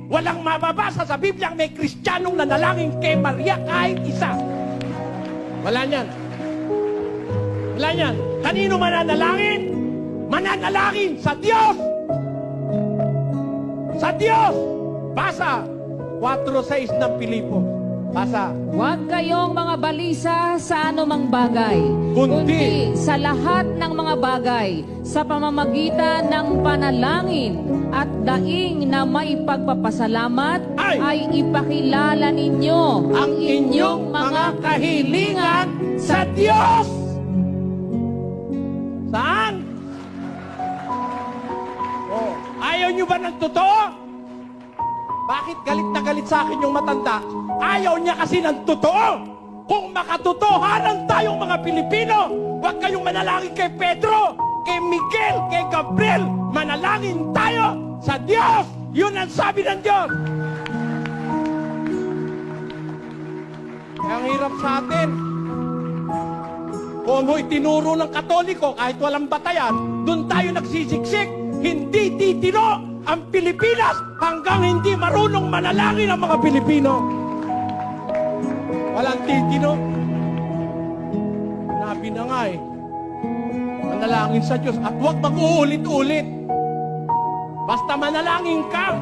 Walang mababasa sa Biblia may Kristiyanong nanalangin kay Maria kahit isa. Wala niyan. Wala niyan. Kanino mananalangin? Mananalangin sa Diyos. Sa Diyos. Basa 4:6 ng Pilipos. Basa. Huwag kayong mga balisa sa anumang bagay, Kundi sa lahat ng mga bagay, sa pamamagitan ng panalangin at daing na may pagpapasalamat ay ipakilala ninyo ang inyong mga kahilingan sa Diyos. Saan? Oh, ayaw nyo ba ng totoo? Bakit galit na galit sa akin yung matanda? Ayaw niya kasi ng totoo. Kung makatotohanan tayong mga Pilipino, huwag kayong manalangin kay Pedro, kay Miguel, kay Gabriel. Manalangin tayo sa Diyos. Yun ang sabi ng Diyos. Kaya ang hirap sa atin. Kung mo itinuro ng Katoliko, kahit walang batayan, doon tayo nagsisiksik. Hindi titino ang Pilipinas hanggang hindi marunong manalangin ang mga Pilipino. Walang titino. Sinabi na nga eh. Manalangin sa Diyos at huwag mag-uulit-ulit. Basta manalangin ka,